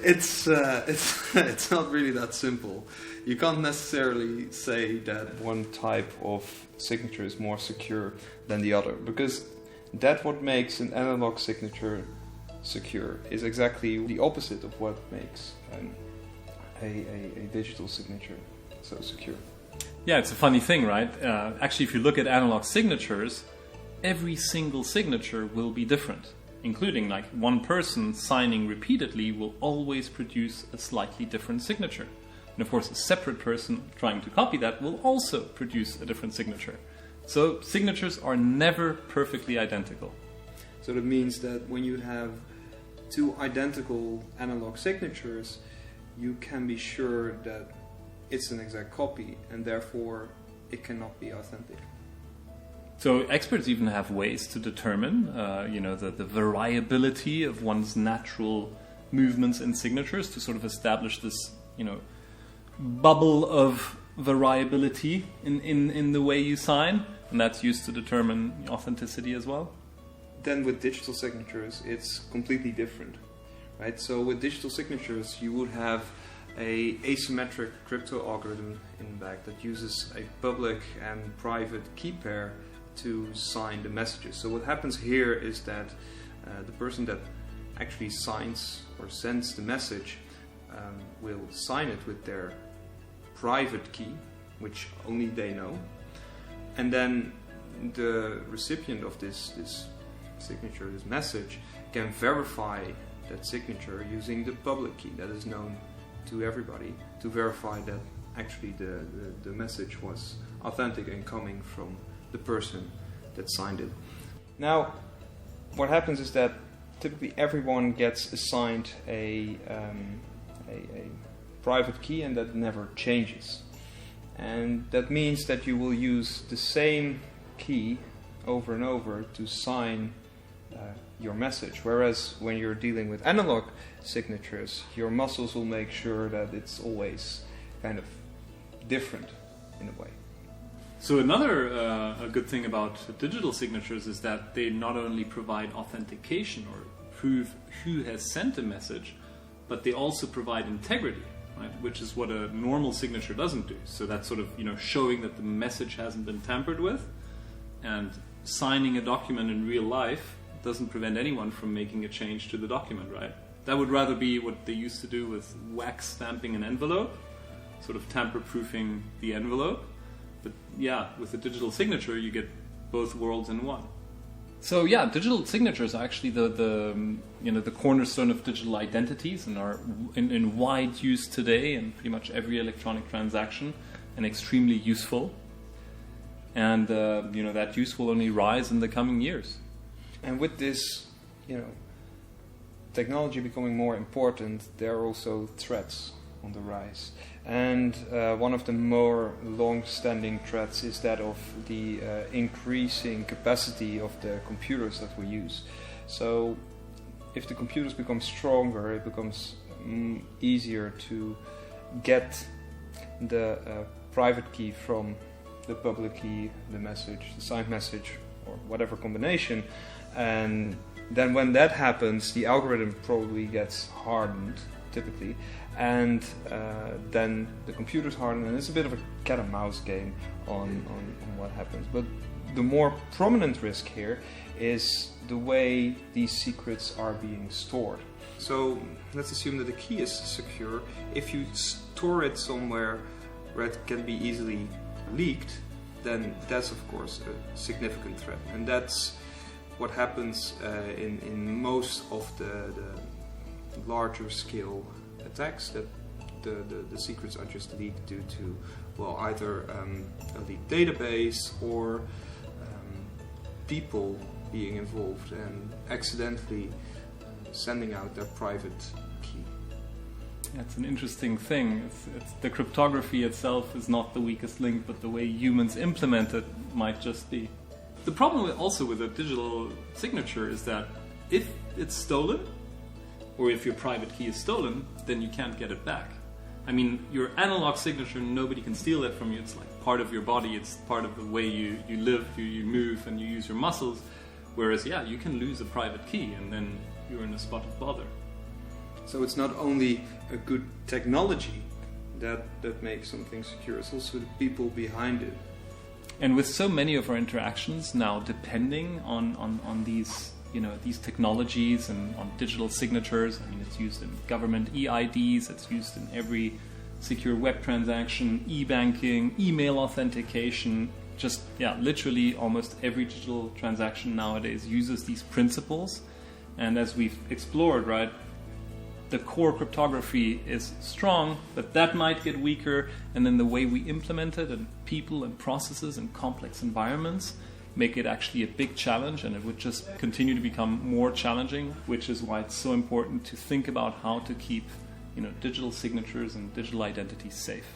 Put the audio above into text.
It's not really that simple. You can't necessarily say that one type of signature is more secure than the other, because that what makes an analog signature secure is exactly the opposite of what makes a digital signature so secure. Yeah, it's a funny thing, right? Actually, if you look at analog signatures, every single signature will be different, including like one person signing repeatedly will always produce a slightly different signature. And of course, a separate person trying to copy that will also produce a different signature. So signatures are never perfectly identical. So that means that when you have two identical analog signatures, you can be sure that it's an exact copy, and therefore it cannot be authentic. So experts even have ways to determine, the variability of one's natural movements and signatures to sort of establish this, bubble of variability in the way you sign, and that's used to determine authenticity as well. Then with digital signatures, it's completely different, right? So with digital signatures, you would have a asymmetric crypto algorithm in the back that uses a public and private key pair to sign the messages. So what happens here is that the person that actually signs or sends the message will sign it with their private key, which only they know, and then the recipient of this signature, this message, can verify that signature using the public key that is known to everybody, to verify that actually the message was authentic and coming from the person that signed it. Now, what happens is that typically everyone gets assigned a private key, and that never changes. And that means that you will use the same key over and over to sign your message. Whereas when you're dealing with analog signatures, your muscles will make sure that it's always kind of different in a way. So another a good thing about digital signatures is that they not only provide authentication or prove who has sent a message, but they also provide integrity, right? Which is what a normal signature doesn't do. So that's sort of showing that the message hasn't been tampered with, and signing a document in real life doesn't prevent anyone from making a change to the document, right? That would rather be what they used to do with wax stamping an envelope, sort of tamper-proofing the envelope. But yeah, with a digital signature, you get both worlds in one. So yeah, digital signatures are actually the cornerstone of digital identities and are in wide use today in pretty much every electronic transaction, and extremely useful. And that use will only rise in the coming years. And with this, technology becoming more important, there are also threats on the rise. And one of the more long-standing threats is that of the increasing capacity of the computers that we use. So if the computers become stronger, it becomes easier to get the private key from the public key, the message, the signed message, or whatever combination. And then when that happens, the algorithm probably gets hardened, typically, and then the computer's hardened, and it's a bit of a cat and mouse game on what happens. But the more prominent risk here is the way these secrets are being stored. So let's assume that the key is secure. If you store it somewhere where it can be easily leaked, then that's of course a significant threat. And that's what happens in most of the larger scale attacks, that the secrets are just leaked due to, well, either a leaked database or people being involved and accidentally sending out their private key. That's an interesting thing. It's the cryptography itself is not the weakest link, but the way humans implement it might just be. The problem also with a digital signature is that if it's stolen, or if your private key is stolen, then you can't get it back. I mean, your analog signature, nobody can steal it from you. It's like part of your body. It's part of the way you live, you move, and you use your muscles. Whereas, yeah, you can lose a private key, and then you're in a spot of bother. So it's not only a good technology that makes something secure, it's also the people behind it. And with so many of our interactions now depending on these, these technologies and on digital signatures, I mean, it's used in government e-IDs, it's used in every secure web transaction, e-banking, email authentication, just, literally almost every digital transaction nowadays uses these principles. And as we've explored, right, the core cryptography is strong, but that might get weaker, and then the way we implement it and people and processes and complex environments make it actually a big challenge, and it would just continue to become more challenging, which is why it's so important to think about how to keep digital signatures and digital identities safe.